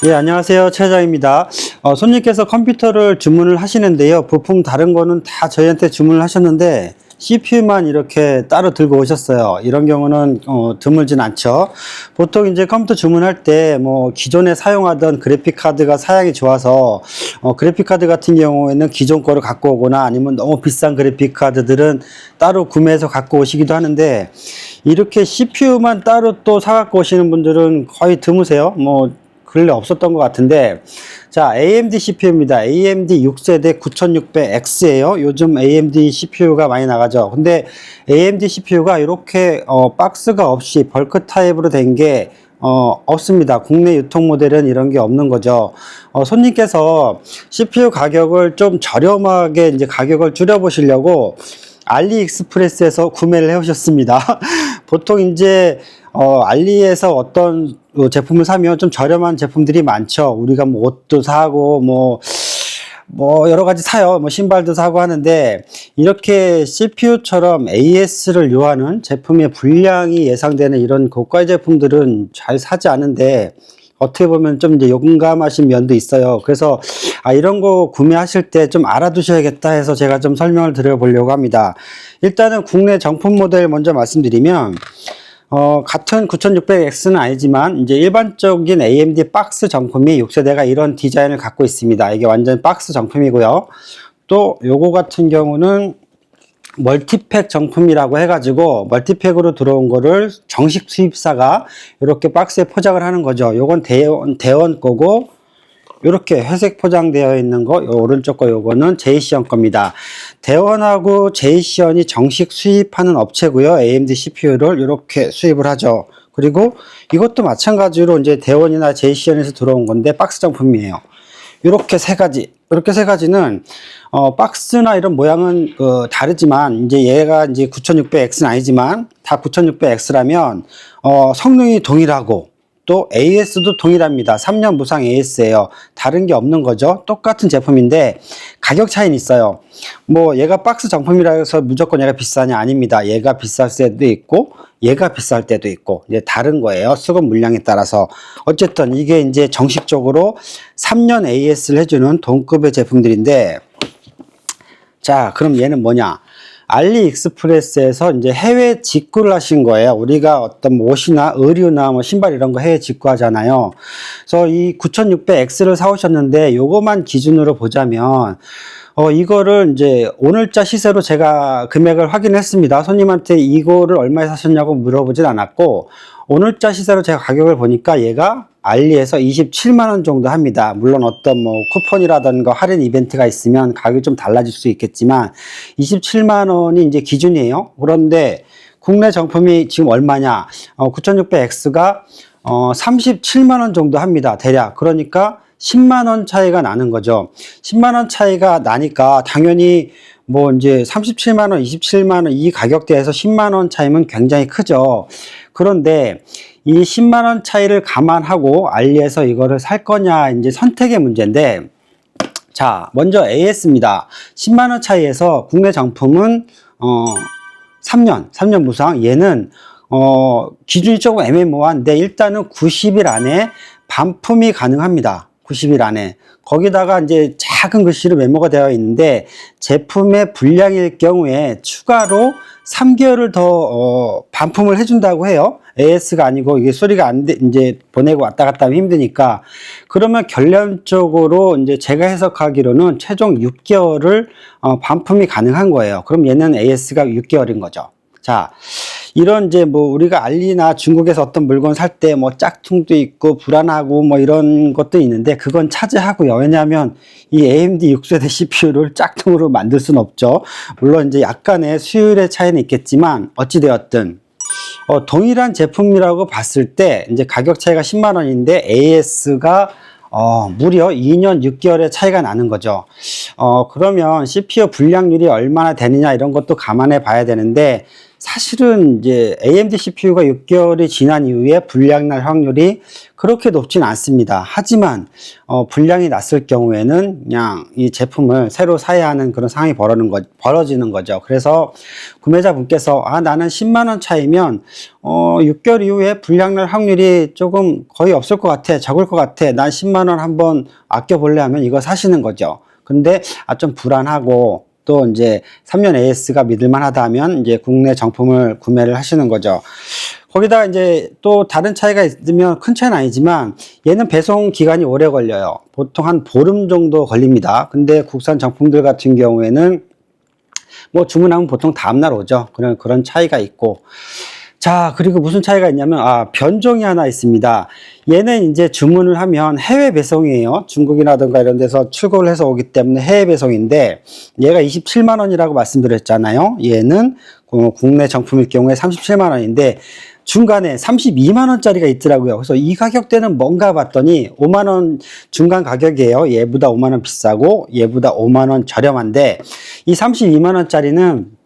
예, 안녕하세요. 최 회장입니다. 손님께서 컴퓨터를 주문을 하시는데요. 부품 다른 거는 다 저희한테 주문을 하셨는데 CPU만 이렇게 따로 들고 오셨어요. 이런 경우는 드물진 않죠. 보통 이제 컴퓨터 주문할 때 뭐 기존에 사용하던 그래픽 카드가 사양이 좋아서 그래픽 카드 같은 경우에는 기존 거를 갖고 오거나 아니면 너무 비싼 그래픽 카드들은 따로 구매해서 갖고 오시기도 하는데 이렇게 CPU만 따로 또 사 갖고 오시는 분들은 거의 드무세요. 뭐 근래 없었던 것 같은데, 자, AMD CPU입니다. AMD 6세대 9600X예요. 요즘 AMD CPU가 많이 나가죠. 근데 AMD CPU가 이렇게 박스가 없이 벌크 타입으로 된 게 없습니다. 국내 유통 모델은 이런 게 없는 거죠. 손님께서 CPU 가격을 좀 저렴하게 이제 가격을 줄여보시려고 알리익스프레스에서 구매를 해 오셨습니다. 보통 이제 알리에서 어떤 제품을 사면 좀 저렴한 제품들이 많죠. 우리가 뭐 옷도 사고 뭐 여러 가지 사요. 뭐 신발도 사고 하는데 이렇게 CPU처럼 AS를 요하는 제품의 분량이 예상되는 이런 고가의 제품들은 잘 사지 않은데 어떻게 보면 좀 이제 용감하신 면도 있어요. 그래서 이런 거 구매하실 때 좀 알아두셔야겠다 해서 제가 좀 설명을 드려보려고 합니다. 일단은 국내 정품 모델 먼저 말씀드리면 같은 9600X는 아니지만 이제 일반적인 AMD 박스 정품이 6세대가 이런 디자인을 갖고 있습니다. 이게 완전 박스 정품이고요. 또 요거 같은 경우는 멀티팩 정품이라고 해가지고 멀티팩으로 들어온 거를 정식 수입사가 이렇게 박스에 포장을 하는 거죠. 요건 대원 거고, 이렇게 회색 포장되어 있는 거, 요 오른쪽 거 요거는 제이시언 겁니다. 대원하고 제이시언이 정식 수입하는 업체고요. AMD CPU를 이렇게 수입을 하죠. 그리고 이것도 마찬가지로 이제 대원이나 제이시언에서 들어온 건데 박스 정품이에요. 이렇게 세 가지는 박스나 이런 모양은 다르지만 이제 얘가 이제 9600X는 아니지만 다 9600X라면 성능이 동일하고 또 AS도 동일합니다. 3년 무상 AS예요. 다른 게 없는 거죠. 똑같은 제품인데 가격 차이는 있어요. 뭐 얘가 박스 정품이라 해서 무조건 얘가 비싸냐? 아닙니다. 얘가 비쌀 때도 있고 얘가 비쌀 때도 있고 이제 다른 거예요. 수급 물량에 따라서. 어쨌든 이게 이제 정식적으로 3년 AS를 해주는 동급의 제품들인데, 자, 그럼 얘는 뭐냐? 알리익스프레스에서 이제 해외 직구를 하신 거예요. 우리가 어떤 옷이나 의류나 뭐 신발 이런 거 해외 직구하잖아요. 그래서 이 9600X를 사오셨는데 요거만 기준으로 보자면 이거를 이제 오늘자 시세로 제가 금액을 확인했습니다. 손님한테 이거를 얼마에 사셨냐고 물어보진 않았고 오늘자 시세로 제가 가격을 보니까 얘가 알리에서 27만원 정도 합니다. 물론 어떤 뭐 쿠폰이라든가 할인 이벤트가 있으면 가격이 좀 달라질 수 있겠지만 27만원이 이제 기준이에요. 그런데 국내 정품이 지금 얼마냐? 9600X가 37만원 정도 합니다. 대략. 그러니까 10만원 차이가 나는 거죠. 10만원 차이가 나니까 당연히 뭐 이제 37만원, 27만원 이 가격대에서 10만원 차이면 굉장히 크죠. 그런데 이 10만원 차이를 감안하고 알리에서 이거를 살 거냐 이제 선택의 문제인데, 자, 먼저 AS입니다. 10만원 차이에서 국내 정품은 3년 무상. 얘는 기준이 조금 애매모호한데 일단은 90일 안에 반품이 가능합니다. 90일 안에. 거기다가 이제 작은 글씨로 메모가 되어 있는데 제품의 불량일 경우에 추가로 3개월을 더 반품을 해준다고 해요. AS가 아니고 이게 소리가 안 돼, 이제 보내고 왔다 갔다 하면 힘드니까. 그러면 결론적으로 이제 제가 해석하기로는 최종 6개월을 반품이 가능한 거예요. 그럼 얘는 AS가 6개월인 거죠. 자, 이런 이제 뭐 우리가 알리나 중국에서 어떤 물건 살 때 뭐 짝퉁도 있고 불안하고 뭐 이런 것도 있는데 그건 차지하고요. 왜냐하면 이 AMD 6세대 CPU를 짝퉁으로 만들 수는 없죠. 물론 이제 약간의 수율의 차이는 있겠지만 어찌되었든 동일한 제품이라고 봤을 때 이제 가격 차이가 10만 원인데 AS가 무려 2년 6개월의 차이가 나는 거죠. 그러면 CPU 불량률이 얼마나 되느냐 이런 것도 감안해 봐야 되는데 사실은 이제 AMD CPU가 6개월이 지난 이후에 불량 날 확률이 그렇게 높진 않습니다. 하지만 불량이 났을 경우에는 그냥 이 제품을 새로 사야 하는 그런 상황이 벌어지는 거죠. 그래서 구매자분께서 나는 10만 원 차이면 6개월 이후에 불량 날 확률이 조금 거의 없을 것 같아, 적을 것 같아, 난 10만 원 한번 아껴볼래 하면 이거 사시는 거죠. 근데 좀 불안하고 또 이제 3년 AS가 믿을만하다 하면 이제 국내 정품을 구매를 하시는 거죠. 거기다가 이제 또 다른 차이가 있으면 큰 차이는 아니지만 얘는 배송 기간이 오래 걸려요. 보통 한 보름 정도 걸립니다. 근데 국산 정품들 같은 경우에는 뭐 주문하면 보통 다음날 오죠. 그런 차이가 있고. 자, 그리고 무슨 차이가 있냐면, 변종이 하나 있습니다. 얘는 이제 주문을 하면 해외 배송이에요. 중국이라든가 이런 데서 출고를 해서 오기 때문에 해외 배송인데, 얘가 27만 원이라고 말씀드렸잖아요. 얘는 국내 정품일 경우에 37만 원인데, 중간에 32만 원짜리가 있더라고요. 그래서 이 가격대는 뭔가 봤더니 5만 원 중간 가격이에요. 얘보다 5만 원 비싸고 얘보다 5만 원 저렴한데, 이 32만 원짜리는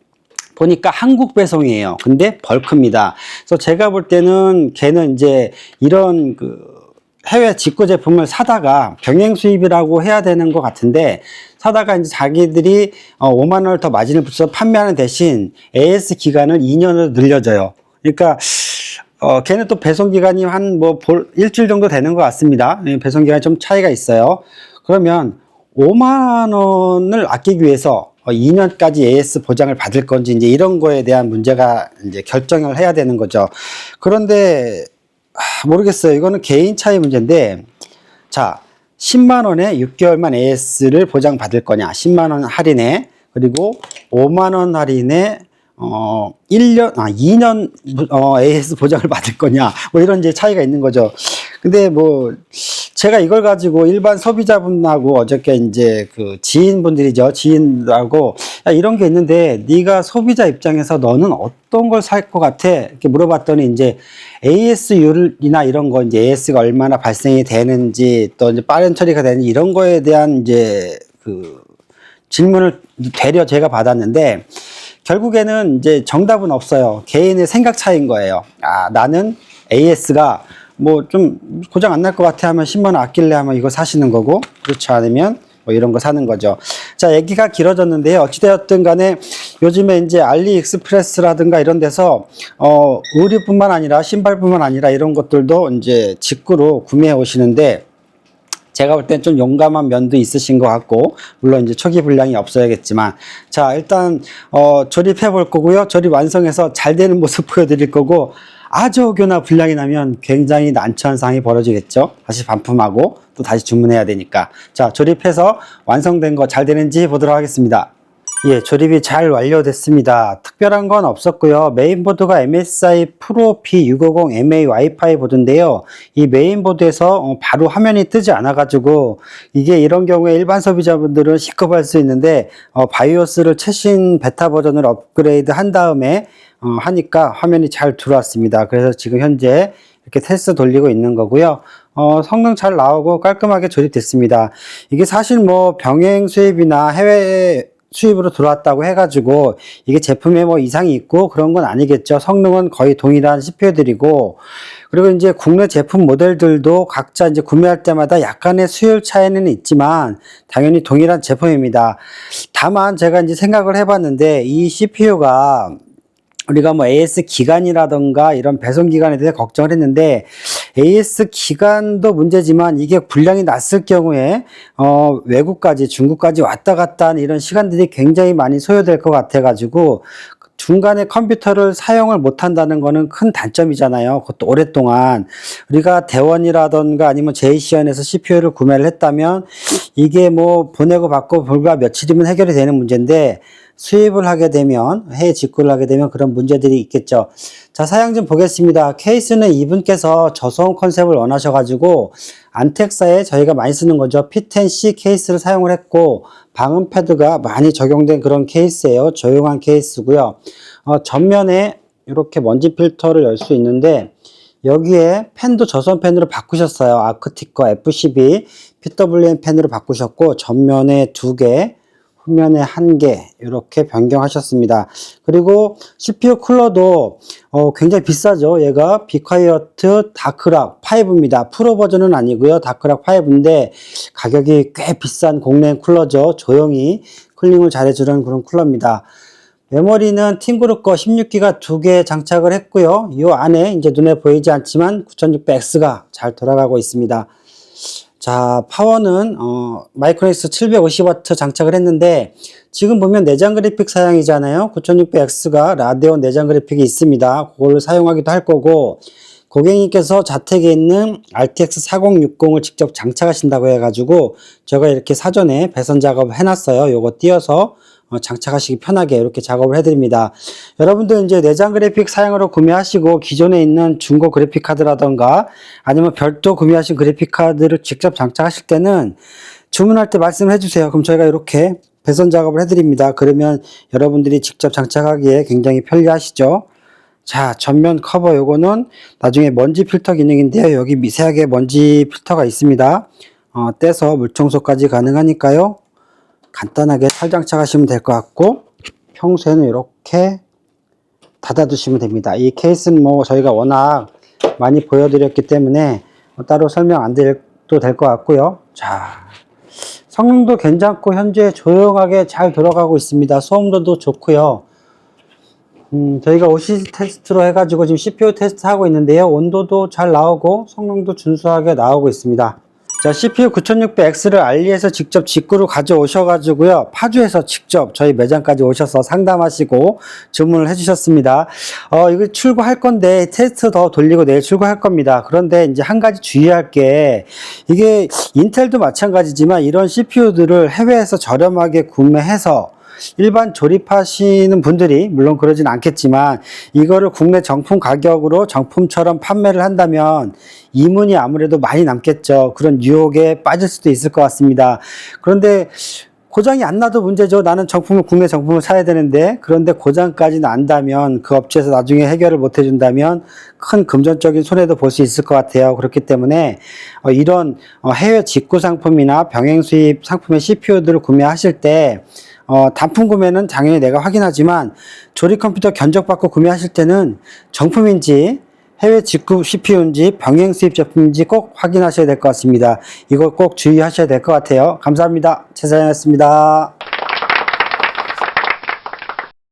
보니까 한국 배송이에요. 근데 벌크입니다. 그래서 제가 볼 때는 걔는 이제 이런 해외 직구 제품을 사다가 병행 수입이라고 해야 되는 것 같은데, 사다가 이제 자기들이 5만 원을 더 마진을 붙여서 판매하는 대신 AS 기간을 2년으로 늘려줘요. 그러니까 걔는 또 배송 기간이 한 일주일 정도 되는 것 같습니다. 배송 기간이 좀 차이가 있어요. 그러면 5만 원을 아끼기 위해서 2년까지 AS 보장을 받을 건지 이제 이런 거에 대한 문제가 이제 결정을 해야 되는 거죠. 그런데 모르겠어요. 이거는 개인 차이 문제인데, 자, 10만 원에 6개월만 AS를 보장받을 거냐, 10만 원 할인에, 그리고 5만 원 할인에 2년 AS 보장을 받을 거냐, 뭐 이런 이제 차이가 있는 거죠. 근데 제가 이걸 가지고 일반 소비자분하고 어저께 이제 지인분들이죠. 지인하고 이런 게 있는데 네가 소비자 입장에서 너는 어떤 걸 살 것 같아? 이렇게 물어봤더니 이제 AS율이나 이런 거, 이제 AS가 얼마나 발생이 되는지, 또 이제 빠른 처리가 되는지 이런 거에 대한 이제 질문을 되려 제가 받았는데, 결국에는 이제 정답은 없어요. 개인의 생각 차이인 거예요. 나는 AS가 좀 고장 안 날 것 같아 하면 10만 원 아낄래 하면 이거 사시는 거고, 그렇지 않으면 이런 거 사는 거죠. 자, 얘기가 길어졌는데요. 어찌되었든 간에 요즘에 이제 알리익스프레스라든가 이런 데서 의류뿐만 아니라 신발뿐만 아니라 이런 것들도 이제 직구로 구매해 오시는데, 제가 볼 땐 좀 용감한 면도 있으신 것 같고, 물론 이제 초기 불량이 없어야겠지만, 자, 일단 조립해 볼 거고요. 조립 완성해서 잘 되는 모습 보여드릴 거고, 아주 혹여나 불량이 나면 굉장히 난처한 상황이 벌어지겠죠. 다시 반품하고 또 다시 주문해야 되니까. 자, 조립해서 완성된 거 잘 되는지 보도록 하겠습니다. 예, 조립이 잘 완료됐습니다. 특별한 건 없었고요. 메인보드가 MSI 프로 P650MA 와이파이 보드인데요. 이 메인보드에서 바로 화면이 뜨지 않아가지고, 이게 이런 경우에 일반 소비자분들은 C급할 수 있는데, 바이오스를 최신 베타 버전을 업그레이드 한 다음에 하니까 화면이 잘 들어왔습니다. 그래서 지금 현재 이렇게 테스트 돌리고 있는 거고요. 성능 잘 나오고 깔끔하게 조립됐습니다. 이게 사실 병행 수입이나 해외 수입으로 들어왔다고 해가지고 이게 제품에 이상이 있고 그런 건 아니겠죠. 성능은 거의 동일한 CPU들이고, 그리고 이제 국내 제품 모델들도 각자 이제 구매할 때마다 약간의 수율 차이는 있지만 당연히 동일한 제품입니다. 다만 제가 이제 생각을 해봤는데, 이 CPU가 우리가 AS 기간이라던가 이런 배송 기간에 대해 걱정을 했는데, AS 기간도 문제지만 이게 불량이 났을 경우에 외국까지, 중국까지 왔다 갔다 하는 이런 시간들이 굉장히 많이 소요될 것 같아 가지고, 중간에 컴퓨터를 사용을 못 한다는 거는 큰 단점이잖아요. 그것도 오랫동안 우리가 대원이라던가 아니면 JCN에서 CPU를 구매를 했다면 이게 보내고 받고 불과 며칠이면 해결이 되는 문제인데, 수입을 하게 되면, 해외 직구를 하게 되면 그런 문제들이 있겠죠. 자, 사양 좀 보겠습니다. 케이스는 이분께서 저소음 컨셉을 원하셔가지고 안텍사에 저희가 많이 쓰는 거죠. P10C 케이스를 사용을 했고, 방음 패드가 많이 적용된 그런 케이스예요. 조용한 케이스고요. 전면에 이렇게 먼지 필터를 열 수 있는데, 여기에 펜도 저소음 펜으로 바꾸셨어요. 아크티커 F12 PWM 펜으로 바꾸셨고, 전면에 2개, 후면에 1개 이렇게 변경하셨습니다. 그리고 CPU 쿨러도 굉장히 비싸죠. 얘가 비콰이어트 다크락 5입니다. 프로 버전은 아니고요. 다크락 5인데 가격이 꽤 비싼 공랭 쿨러죠. 조용히 쿨링을 잘해주는 그런 쿨러입니다. 메모리는 팅그룹 거 16기가 2개 장착을 했고요. 이 안에 이제 눈에 보이지 않지만 9600X가 잘 돌아가고 있습니다. 자, 파워는 마이크로닉스 750W 장착을 했는데 지금 보면 내장 그래픽 사양이잖아요. 9600X가 라데온 내장 그래픽이 있습니다. 그걸 사용하기도 할 거고, 고객님께서 자택에 있는 RTX 4060을 직접 장착하신다고 해가지고 제가 이렇게 사전에 배선 작업을 해놨어요. 요거 띄어서 장착하시기 편하게 이렇게 작업을 해드립니다. 여러분들 이제 내장 그래픽 사양으로 구매하시고 기존에 있는 중고 그래픽 카드라던가 아니면 별도 구매하신 그래픽 카드를 직접 장착하실 때는 주문할 때 말씀을 해주세요. 그럼 저희가 이렇게 배선 작업을 해드립니다. 그러면 여러분들이 직접 장착하기에 굉장히 편리하시죠. 자, 전면 커버 요거는 나중에 먼지 필터 기능인데요. 여기 미세하게 먼지 필터가 있습니다. 떼서 물 청소까지 가능하니까요. 간단하게 탈장착 하시면 될 것 같고, 평소에는 이렇게 닫아 두시면 됩니다. 이 케이스는 뭐 저희가 워낙 많이 보여드렸기 때문에 따로 설명 안 드려도 될 것 같고요. 자, 성능도 괜찮고 현재 조용하게 잘 들어가고 있습니다. 소음도도 좋고요. 저희가 OCD 테스트로 해가지고 지금 CPU 테스트 하고 있는데요. 온도도 잘 나오고 성능도 준수하게 나오고 있습니다. 자, CPU 9600X를 알리에서 직접 직구로 가져오셔가지고요. 파주에서 직접 저희 매장까지 오셔서 상담하시고 주문을 해주셨습니다. 이거 출고할 건데 테스트 더 돌리고 내일 출고할 겁니다. 그런데 이제 한 가지 주의할 게, 이게 인텔도 마찬가지지만 이런 CPU들을 해외에서 저렴하게 구매해서 일반 조립하시는 분들이 물론 그러진 않겠지만 이거를 국내 정품 가격으로 정품처럼 판매를 한다면 이문이 아무래도 많이 남겠죠. 그런 유혹에 빠질 수도 있을 것 같습니다. 그런데 고장이 안 나도 문제죠. 나는 국내 정품을 사야 되는데, 그런데 고장까지 난다면 그 업체에서 나중에 해결을 못 해준다면 큰 금전적인 손해도 볼 수 있을 것 같아요. 그렇기 때문에 이런 해외 직구 상품이나 병행 수입 상품의 CPU들을 구매하실 때 단품 구매는 당연히 내가 확인하지만 조립 컴퓨터 견적받고 구매하실 때는 정품인지 해외 직구 CPU인지 병행 수입 제품인지 꼭 확인하셔야 될 것 같습니다. 이거 꼭 주의하셔야 될 것 같아요. 감사합니다. 최 사장이었습니다.